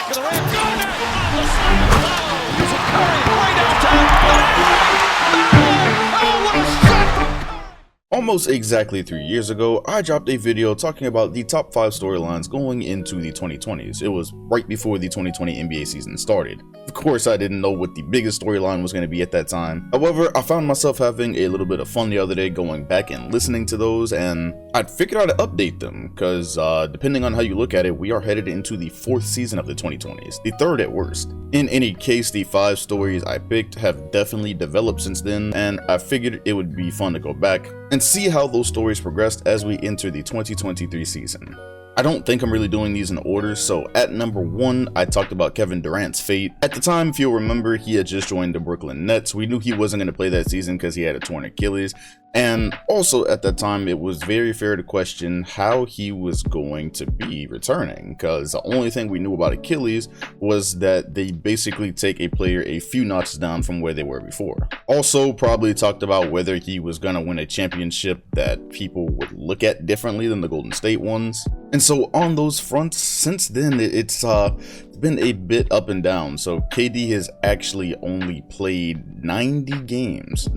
back of the rim. Got it! Oh, the slam! Oh, here's a Curry way downtown. Oh, what a shot from Curry! Almost exactly 3 years ago, I dropped a video talking about the top 5 storylines going into the 2020s. It was right before the 2020 NBA season started. Of course, I didn't know what the biggest storyline was going to be at that time. However, I found myself having a little bit of fun the other day going back and listening to those, and I'd figured out how to update them, because depending on how you look at it, we are headed into the 4th season of the 2020s, the 3rd at worst. In any case, the 5 stories I picked have definitely developed since then, and I figured it would be fun to go back and see how those stories progressed as we enter the 2023 season. I don't think I'm really doing these in order, so at number 1, I talked about Kevin Durant's fate. At the time, if you'll remember, he had just joined the Brooklyn Nets. We knew he wasn't going to play that season because he had a torn Achilles. And also at that time, it was very fair to question how he was going to be returning, because the only thing we knew about Achilles was that they basically take a player a few notches down from where they were before. Also, probably talked about whether he was going to win a championship that people would look at differently than the Golden State ones. And so on those fronts, since then, it's been a bit up and down. So KD has actually only played 90 games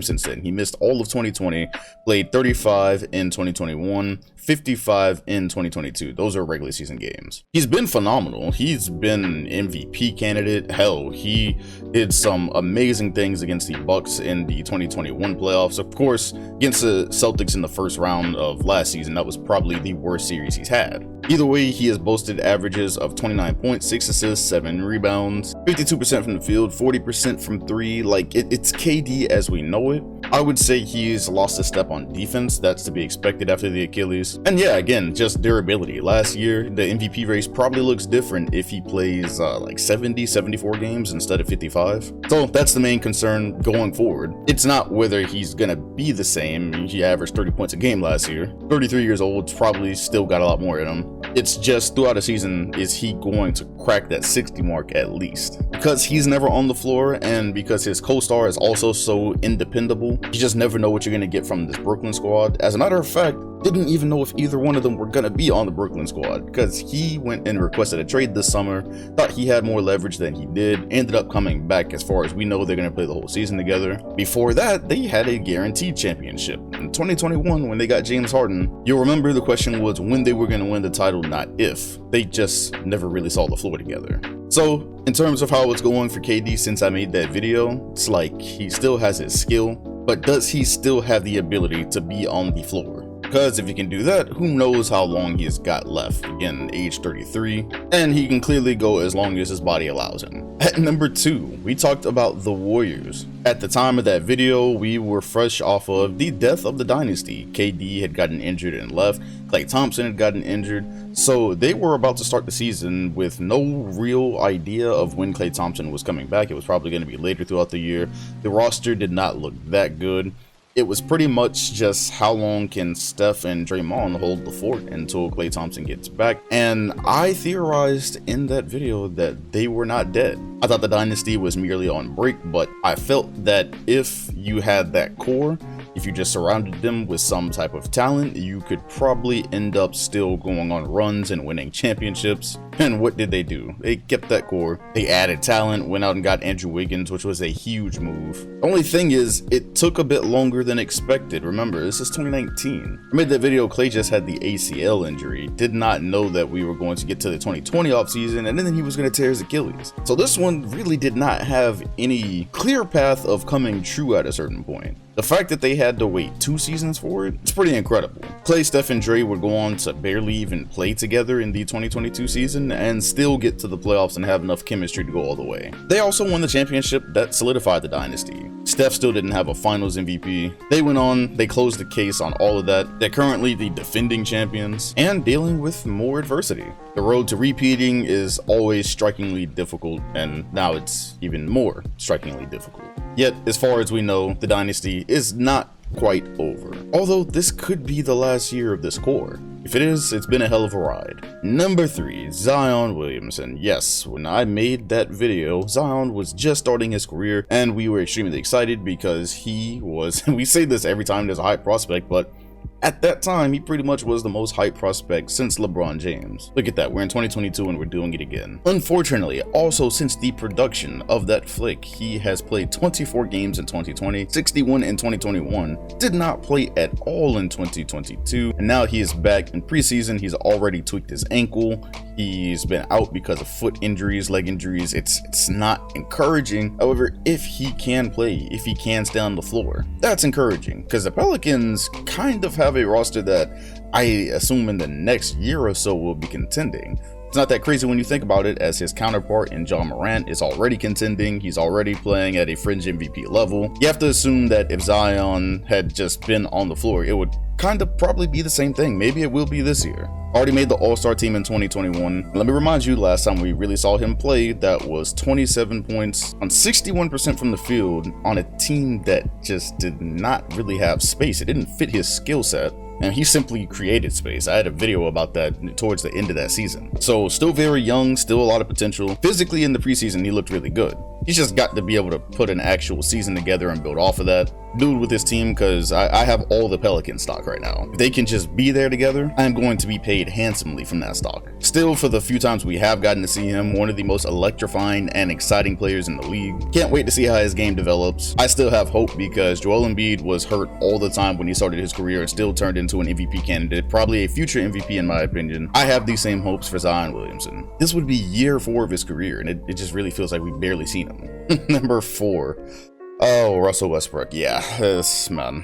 since then. He missed all of 2020, played 35 in 2021, 55 in 2022. Those are regular season games. He's been phenomenal. He's been an MVP candidate. Hell, he did some amazing things against the Bucks in the 2021 playoffs. Of course, against the Celtics in the first round of last season, that was probably the worst series he's had. Either way, he has boasted averages of 29 points, 6 assists, 7 rebounds, 52% from the field, 40% from 3. Like, it's KD as we know it. I would say he's lost a step on defense. That's to be expected after the Achilles. And yeah, again, just durability. Last year, the MVP race probably looks different if he plays like 70, 74 games instead of 55. So that's the main concern going forward. It's not whether he's gonna be the same. He averaged 30 points a game last year. 33 years old, probably still got a lot more in him. It's just throughout the season, is he going to crack that 60 mark at least? Because he's never on the floor, and because his co-star is also so independable, you just never know what you're going to get from this Brooklyn squad. As a matter of fact, didn't even know if either one of them were going to be on the Brooklyn squad, because he went and requested a trade this summer, thought he had more leverage than he did, ended up coming back. As far as we know, they're going to play the whole season together. Before that, they had a guaranteed championship. In 2021, when they got James Harden, you'll remember the question was when they were going to win the title, not if. They just never really saw the floor together. So, in terms of how it's going for KD since I made that video, it's like he still has his skill, but does he still have the ability to be on the floor? Because if he can do that, who knows how long he's got left. Again, age 33, and he can clearly go as long as his body allows him. At number 2, we talked about the Warriors. At the time of that video, we were fresh off of the death of the dynasty. KD had gotten injured and left. Klay Thompson had gotten injured. So they were about to start the season with no real idea of when Klay Thompson was coming back. It was probably going to be later throughout the year. The roster did not look that good. It was pretty much just how long can Steph and Draymond hold the fort until Klay Thompson gets back. And I theorized in that video that they were not dead. I thought the dynasty was merely on break, but I felt that if you had that core, if you just surrounded them with some type of talent, you could probably end up still going on runs and winning championships. And what did they do? They kept that core. They added talent, went out and got Andrew Wiggins, which was a huge move. The only thing is, it took a bit longer than expected. Remember, this is 2019. I made that video, Klay just had the ACL injury. Did not know that we were going to get to the 2020 offseason, and then he was going to tear his Achilles. So this one really did not have any clear path of coming true at a certain point. The fact that they had to wait 2 seasons for it, it's pretty incredible. Klay, Steph, and Dre would go on to barely even play together in the 2022 season and still get to the playoffs and have enough chemistry to go all the way. They also won the championship that solidified the dynasty. Steph still didn't have a finals MVP. They went on, they closed the case on all of that. They're currently the defending champions and dealing with more adversity. The road to repeating is always strikingly difficult, and now it's even more strikingly difficult. Yet, as far as we know, the dynasty is not quite over. Although this could be the last year of this core. If it is, it's been a hell of a ride. Number 3, Zion Williamson. Yes, when I made that video, Zion was just starting his career, and we were extremely excited because he was, and we say this every time there's a high prospect, but At that time, he pretty much was the most hyped prospect since LeBron James. Look at that, we're in 2022 and we're doing it again. Unfortunately, also since the production of that flick, he has played 24 games in 2020, 61 in 2021, did not play at all in 2022, and now he is back in preseason. He's already tweaked his ankle. He's been out because of foot injuries, leg injuries. It's not encouraging. However, if he can play, if he can stay on the floor, that's encouraging, because the Pelicans kind of have a roster that I assume in the next year or so will be contending. It's not that crazy when you think about it, as his counterpart in John Morant is already contending. He's already playing at a fringe MVP level. You have to assume that if Zion had just been on the floor, it would kind of probably be the same thing. Maybe it will be this year. Already made the All-Star team in 2021. Let me remind you, last time we really saw him play, that was 27 points on 61% from the field on a team that just did not really have space. It didn't fit his skill set, and he simply created space. I had a video about that towards the end of that season. So still very young, still a lot of potential. Physically in the preseason, he looked really good. He's just got to be able to put an actual season together and build off of that. Dude with his team, because I have all the Pelican stock right now. If they can just be there together, I'm going to be paid handsomely from that stock. Still, for the few times we have gotten to see him, one of the most electrifying and exciting players in the league. Can't wait to see how his game develops. I still have hope, because Joel Embiid was hurt all the time when he started his career and still turned into an MVP candidate, probably a future MVP in my opinion. I have these same hopes for Zion Williamson. This would be year 4 of his career, and it just really feels like we've barely seen him. Number 4. Oh, Russell Westbrook. Yeah, this man.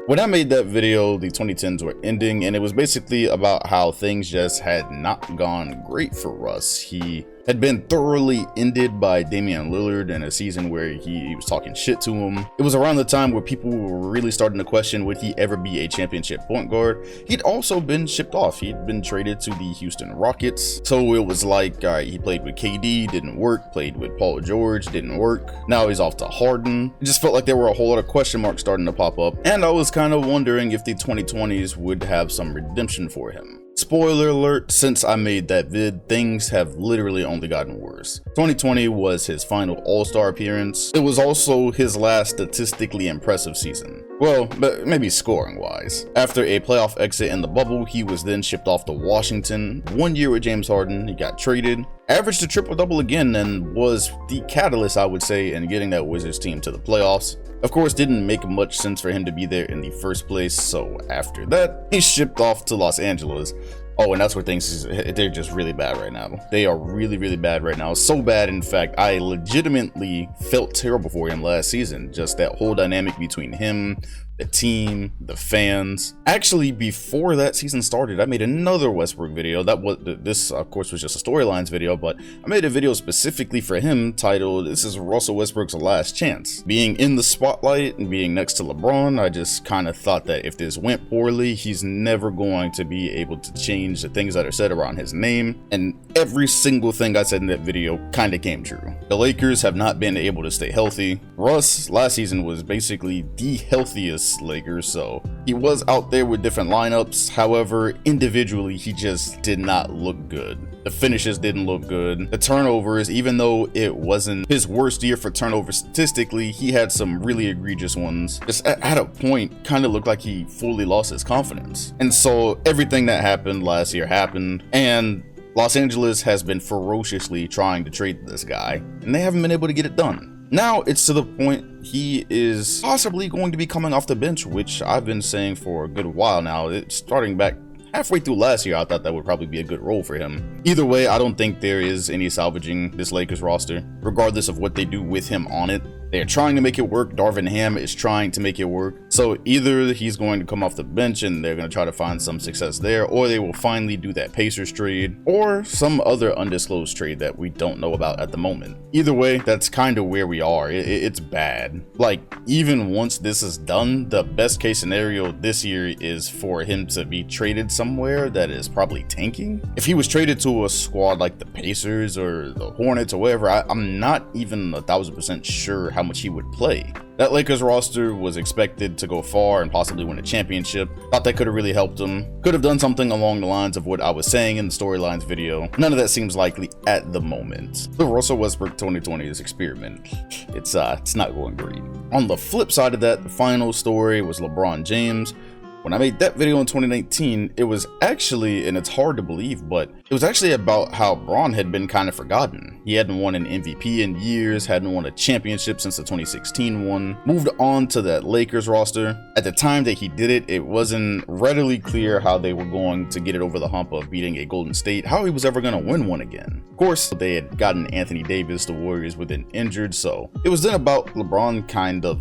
When I made that video, the 2010s were ending, and it was basically about how things just had not gone great for Russ. He had been thoroughly ended by Damian Lillard in a season where he was talking shit to him. It was around the time where people were really starting to question, would he ever be a championship point guard? He'd also been shipped off. He'd been traded to the Houston Rockets. So it was like, all right, he played with KD, didn't work, played with Paul George, didn't work. Now he's off to Harden. It just felt like there were a whole lot of question marks starting to pop up. And I was kind of wondering if the 2020s would have some redemption for him. Spoiler alert, since I made that vid, things have literally only gotten worse. 2020 was his final All-Star appearance. It was also his last statistically impressive season. Well, but maybe scoring wise. After a playoff exit in the bubble, he was then shipped off to Washington. 1 year with James Harden, he got traded, averaged a triple-double again, and was the catalyst, I would say, in getting that Wizards team to the playoffs. Of course, didn't make much sense for him to be there in the first place, so after that, he's shipped off to Los Angeles. Oh, and that's where things, they're just really bad right now. They are really, really bad right now. So bad, in fact, I legitimately felt terrible for him last season. Just that whole dynamic between him, the team, the fans. Actually, before that season started, I made another Westbrook video. This of course was just a storylines video, but I made a video specifically for him titled, "This is Russell Westbrook's last chance." Being in the spotlight and being next to LeBron, I just kind of thought that if this went poorly, he's never going to be able to change the things that are said around his name. And every single thing I said in that video kind of came true. The Lakers have not been able to stay healthy. Russ last season was basically the healthiest Lakers, so he was out there with different lineups. However, individually, he just did not look good. The finishes didn't look good. The turnovers, even though it wasn't his worst year for turnovers statistically, he had some really egregious ones. Just at a point, kind of looked like he fully lost his confidence. And so everything that happened last year happened, and Los Angeles has been ferociously trying to trade this guy, and they haven't been able to get it done. Now it's to the point he is possibly going to be coming off the bench, which I've been saying for a good while now. It's starting back halfway through last year. I thought that would probably be a good role for him. Either way, I don't think there is any salvaging this Lakers roster, regardless of what they do with him on it. They're trying to make it work. Darvin Ham is trying to make it work. So either he's going to come off the bench and they're going to try to find some success there, or they will finally do that Pacers trade, or some other undisclosed trade that we don't know about at the moment. Either way, that's kind of where we are. It's bad. Like, even once this is done, the best case scenario this year is for him to be traded somewhere that is probably tanking. If he was traded to a squad like the Pacers or the Hornets or whatever, I'm not even 1000% sure how much he would play. That Lakers roster was expected to go far and possibly win a championship. Thought that could have really helped him. Could have done something along the lines of what I was saying in the storylines video. None of that seems likely at the moment. The Russell Westbrook 2020's experiment, it's not going great. On the flip side of that, the final story was LeBron James. When I made that video in 2019, it was actually, and it's hard to believe, but it was actually about how Bron had been kind of forgotten. He hadn't won an MVP in years, hadn't won a championship since the 2016 one, moved on to that Lakers roster. At the time that he did it, it wasn't readily clear how they were going to get it over the hump of beating a Golden State, how he was ever going to win one again. Of course, they had gotten Anthony Davis, the Warriors were then injured, so it was then about LeBron kind of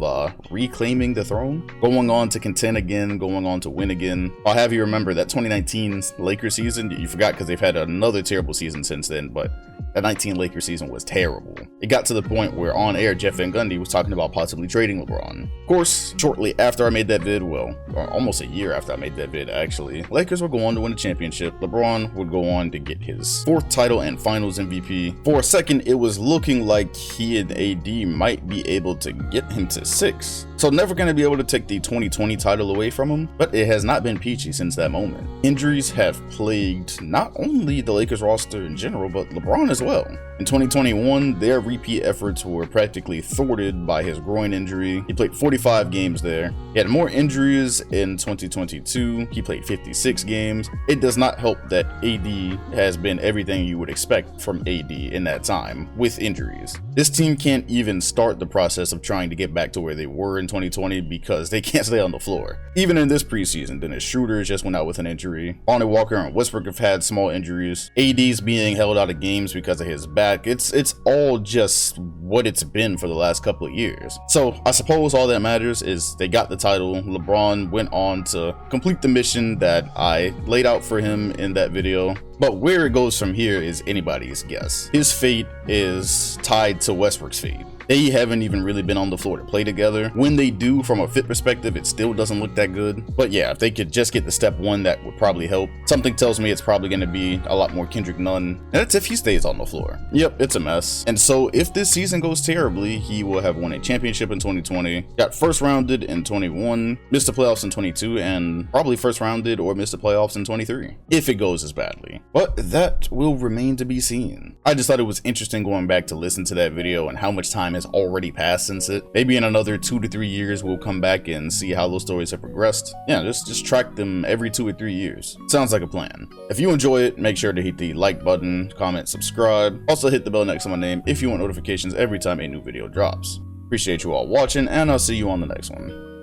reclaiming the throne, going on to contend again, going on to win again. I'll have you remember that 2019 Lakers season, you forgot because they've had another terrible season since then, but that 19 Lakers season was terrible. It got to the point where on air, Jeff Van Gundy was talking about possibly trading LeBron. Of course, shortly after I made that vid, well, or almost a year after I made that vid actually, Lakers would go on to win a championship. LeBron would go on to get his 4th title and finals MVP. For a second, it was looking like he and AD might be able to get him to 6. So never going to be able to take the 2020 title away from him, but it has not been peachy since that moment. Injuries have plagued not only the Lakers roster in general, but LeBron as well. In 2021, their repeat efforts were practically thwarted by his groin injury. He played 45 games there. He had more injuries in 2022. He played 56 games. It does not help that AD has been everything you would expect from AD in that time with injuries. This team can't even start the process of trying to get back to where they were in 2020 because they can't stay on the floor. Even in this preseason, Dennis Schroeder just went out with an injury. Lonnie Walker and Westbrook have had small injuries. AD's being held out of games because of his back. It's all just what it's been for the last couple of years. So I suppose all that matters is they got the title. LeBron went on to complete the mission that I laid out for him in that video. But where it goes from here is anybody's guess. His fate is tied to Westbrook's fate. They haven't even really been on the floor to play together. When they do, from a fit perspective, it still doesn't look that good. But yeah, if they could just get the step 1, that would probably help. Something tells me it's probably going to be a lot more Kendrick Nunn. And that's if he stays on the floor. Yep, it's a mess. And so if this season goes terribly, he will have won a championship in 2020, got first rounded in 21, missed the playoffs in 22, and probably first rounded or missed the playoffs in 23, if it goes as badly. But that will remain to be seen. I just thought it was interesting going back to listen to that video and how much time has already passed since it. Maybe in another 2 to 3 years we'll come back and see how those stories have progressed. Yeah, just track them every 2 or 3 years. Sounds like a plan. If you enjoy it, make sure to hit the like button, comment, subscribe. Also hit the bell next to my name if you want notifications every time a new video drops. Appreciate you all watching, and I'll see you on the next one.